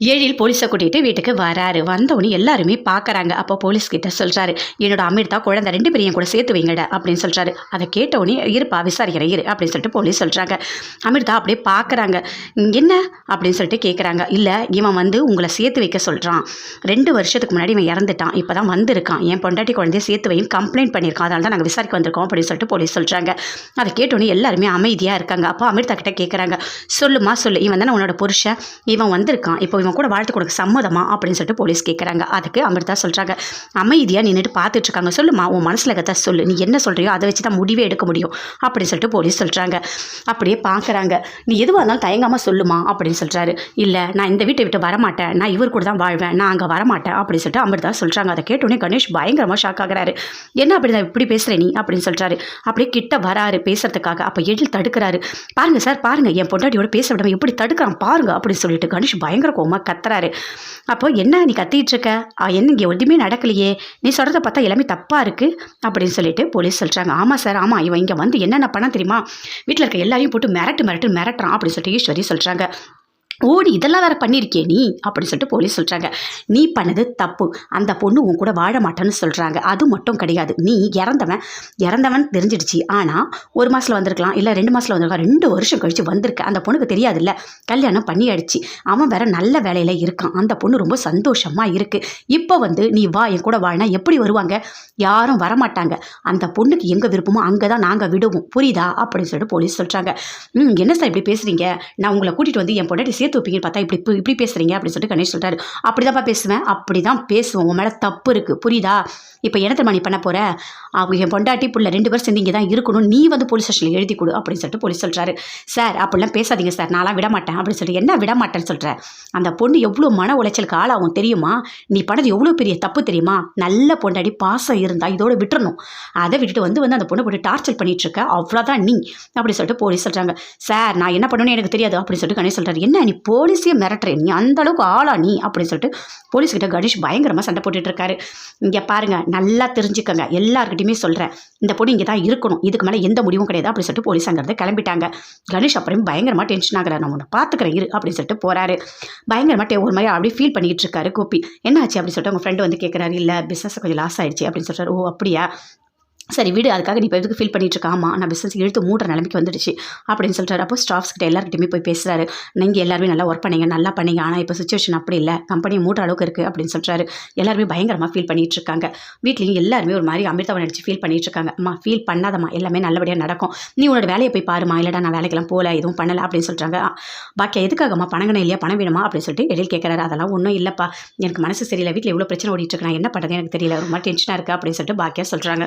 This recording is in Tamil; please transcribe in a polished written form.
எழில் போலீஸை கூட்டிகிட்டு வீட்டுக்கு வராரு. வந்தவொடனே எல்லாருமே பார்க்குறாங்க. அப்போ போலீஸ்கிட்ட சொல்கிறாரு, என்னோட அமிர்தா குழந்தை 2 பேரையும் கூட சேர்த்து வைங்கட அப்படின்னு சொல்கிறாரு. அதை கேட்டவுடனே இருப்பா விசாரிக்கிறேன் இரு அப்படின்னு சொல்லிட்டு போலீஸ் சொல்கிறாங்க. அமிர்தா அப்படியே பார்க்குறாங்க. என்ன அப்படின்னு சொல்லிட்டு கேட்குறாங்க. இல்லை இவன் உங்களை சேர்த்து வைக்க சொல்கிறான். 2 வருஷத்துக்கு முன்னாடி இவன் இறந்துட்டான். இப்போ தான் வந்திருக்கான். என் பொண்டாட்டி குழந்தைய சேர்த்து வைன்னு கம்ப்ளைண்ட் பண்ணியிருக்கான். அதனால தான் நாங்கள் விசாரிக்க வந்திருக்கோம் அப்படின்னு சொல்லிட்டு போலீஸ் சொல்கிறாங்க. அதை கேட்டோன்னே எல்லாருமே அமைதியாக இருக்காங்க. அப்போ அமிர்தா கிட்ட கேட்குறாங்க, சொல்லுமா சொல்லு, இவன் தானே உன்னோட புருஷன், இவன் வந்திருக்கான், இப்போ இவன் கூட வாழ்த்துக்கு உனக்கு சம்மதமா அப்படின்னு சொல்லிட்டு போலீஸ் கேட்குறாங்க. அதுக்கு அமிர்தா சொல்கிறாங்க, அமைதியாக நின்றுட்டு பார்த்துட்டு இருக்காங்க. சொல்லுமா உன் மனசில் கதை சொல்லு, நீ என்ன சொல்கிறியோ அதை வச்சு தான் முடிவே எடுக்க முடியும் அப்படின்னு சொல்லிட்டு போலீஸ் சொல்கிறாங்க. அப்படியே பார்க்குறாங்க. நீ எதுவாக இருந்தாலும் தயங்காமல் சொல்லுமா அப்படின்னு சொல்கிறாரு. இல்லை நான் இந்த வீட்டை விட்டு வரமாட்டேன், நான் இவர் கூட தான் வாழ்வேன், நான் அங்கே வரமாட்டேன் அப்படின்னு சொல்லிட்டு அமிர்தா சொல்கிறாங்க. அதை கேட்டோன்னே கணேஷ் பயங்கரமாக ஷாக் ஆகுறாரு. என்ன அப்படி தான் இப்படி பேசுகிற நீ அப்படின்னு சொல்கிறாரு. அப்படியே கிட்ட வராரு பேசுறதுக்காக. அப்போ எழில் தடுக்கிறாரு. பாருங்கள் சார் பாருங்கள், என் பொண்டாட்டியோட பேச விடாமல் எப்படி தடுக்கிறான் பாருங்க அப்படின்னு சொல்லிட்டு கணேஷ் பயங்கர கோவமாக கத்துறாரு. அப்போ என்ன நீ கத்திட்டு இருக்க, என்ன இங்கே எதுவுமே நடக்கலையே, நீ சொல்கிறத பார்த்தா எல்லாமே தப்பாக இருக்குது அப்படின்னு சொல்லிட்டு போலீஸ் சொல்கிறாங்க. ஆமாம் சார் ஆமாம், இவன் இங்கே என்னென்ன பண்ண தெரியுமா, வீட்டில் இருக்க எல்லாரையும் போட்டு மிரட்டுறான் அப்படின்னு சொல்லிட்டு ஈஸ்வரி சொல்கிறாங்க. ஓடி இதெல்லாம் வேறு பண்ணியிருக்கே நீ அப்படின்னு சொல்லிட்டு போலீஸ் சொல்கிறாங்க. நீ பண்ணது தப்பு, அந்த பொண்ணு உன் கூட வாழ மாட்டேன்னு சொல்கிறாங்க. அது மட்டும் கிடையாது, நீ இறந்தவன் தெரிஞ்சிடுச்சு. ஆனால் 1 மாதத்தில் வந்திருக்கலாம், இல்லை 2 மாதத்தில் வந்திருக்கலாம், 2 வருஷம் கழித்து வந்திருக்க. அந்த பொண்ணுக்கு தெரியாது இல்லை, கல்யாணம் பண்ணியாயிடுச்சு, அவன் வேற நல்ல வேலையில் இருக்கான், அந்த பொண்ணு ரொம்ப சந்தோஷமாக இருக்குது. இப்போ நீ வா என் கூட வாழ்னா எப்படி வருவாங்க, யாரும் வரமாட்டாங்க. அந்த பொண்ணுக்கு எங்கே விருப்பமோ அங்கே தான் நாங்கள் விடுவோம், புரியுதா அப்படின்னு சொல்லிட்டு போலீஸ் சொல்கிறாங்க. என்ன சார் இப்படி பேசுகிறீங்க, நான் உங்களை கூட்டிகிட்டு என் பொண்டாட்டி சேர்த்து வைப்பீங்கன்னு பார்த்தா இப்படி பேசுகிறீங்க அப்படின்னு சொல்லிட்டு கணேஷ் சொல்கிறாரு. அப்படிதான்ப்பா பேசுவேன், அப்படி தான் பேசுவோம், உன் மேலே தப்பு இருக்குது புரியுதா. இப்போ என்னத்தை நீ பண்ண போகிற, என் பொண்டாட்டி புள்ள 2 பேரும் சேர்ந்து இங்கே தான் இருக்கணும், நீ போலீஸ் ஸ்டேஷனில் எழுதி கொடு அப்படின்னு சொல்லிட்டு போலீஸ் சொல்கிறாரு. சார் அப்படிலாம் பேசாதீங்க சார், நான்லாம் விட மாட்டேன் அப்படின்னு சொல்லிட்டு. என்ன விட மாட்டேன்னு சொல்கிறேன், அந்த பொண்ணு எவ்வளோ மன உளைச்சலுக்கு ஆளாகும் தெரியுமா, நீ பண்ணது எவ்வளோ பெரிய தப்பு தெரியுமா. நல்ல பொண்டாடி பாசம் இருந்தால் இதோட விட்டுறணும், அதை விட்டுட்டு அந்த பொண்ணை போட்டு டார்ச்சர் பண்ணிட்டு இருக்க, அவ்வளோதான் நீ அப்படின்னு சொல்லிட்டு போலீஸ் சொல்கிறாங்க. சார் நான் என்ன பண்ணுவேன்னு எனக்கு தெரியாது அப்படின்னு சொல்லிட்டு கணேஷ் சொல்கிறாரு. என்ன நீ போலீஸையே மிரட்டுறேன், நீ அந்த அளவுக்கு ஆளா நீ அப்படின்னு சொல்லிட்டு போலீஸ்கிட்ட கணேஷ் பயங்கரமாக சண்டை போட்டுட்டு இருக்காரு. இங்கே பாருங்கள், நல்லா தெரிஞ்சுக்கங்க, எல்லாருக்கிட்டையுமே சொல்கிறேன், இந்த பொண்ணு இங்கே தான் இருக்கணும், இதுக்கு மேலே எந்த முடிவும் கிடையாது அப்படின்னு சொல்லிட்டு போலீஸ் அங்கேருந்து கிளம்பிட்டாங்க. கணேஷ் அப்புறம் பயங்கரமாக டென்ஷன் ஆகிறார். நான் உன்னை பார்த்துக்கிறேன் இரு அப்படின்னு சொல்லிட்டு போகிறாரு. பயங்கரமாக ஒரு மாதிரி அப்படியே ஃபீல் பண்ணிக்கிட்டு இருக்காரு கோபி. என்ன ஆச்சு அப்படின்னு சொல்லிட்டு உங்கள் ஃப்ரெண்டு கேட்குறாரு. இல்லை பிஸ்னஸ் கொஞ்சம் லாஸ் ஆயிடுச்சு அப்படின்னு சொல்கிறார். ஓ அப்படியா, சரி விடு, அதுக்காக நீ இப்போ எதுக்கு ஃபீல் பண்ணிட்டு இருக்க. ஆமாம் நான் பிஸ்னஸ் இழுத்து மூடுற நிலைமைக்கு வந்துடுச்சு அப்படின்னு சொல்கிறாரு. அப்போ ஸ்டாஃப்ஸ் கிட்ட எல்லாருக்கிட்டையுமே போய் பேசுகிறாரு. நீங்கள் எல்லாருமே நல்லா ஒர்க் பண்ணீங்க, நல்லா பண்ணீங்க, ஆனால் இப்போ சுச்சுவேஷன் அப்படி இல்லை, கம்பெனி மூடுற அளவுக்கு இருக்குது அப்படின்னு சொல்கிறாரு. எல்லாருமே பயங்கரமாக ஃபீல் பண்ணிகிட்டு இருக்காங்க. வீட்லேயும் எல்லாருமே ஒரு மாதிரி அமிர்தாவை நினச்சி ஃபீல் பண்ணிகிட்டு இருக்காங்க. அம்மா ஃபீல் பண்ணாதம்மா, எல்லாமே நல்லபடியாக நடக்கும், நீ உன்னோட வேலையை போய் பாருமா, இல்லைடா நான் வேலைக்கெல்லாம் போகல எதுவும் பண்ணலை அப்படின்னு சொல்கிறாங்க. பாக்கி எதுக்காகம்மா, பணங்கணும் இல்லையா, பணம் வேணுமா அப்படின்னு சொல்லிட்டு எழில் கேட்குறாரு. அதெல்லாம் ஒன்றும் இல்லைப்பா, எனக்கு மனசு சரியில்லை, வீட்டில் எவ்வளோ பிரச்சனை ஓடிட்டு இருக்கு, நான் என்ன பண்ணுறது எனக்கு தெரியல, ரொம்ப டென்ஷனாக இருக்குது அப்படின்னு சொல்லிட்டு பாக்கியா சொல்கிறாங்க.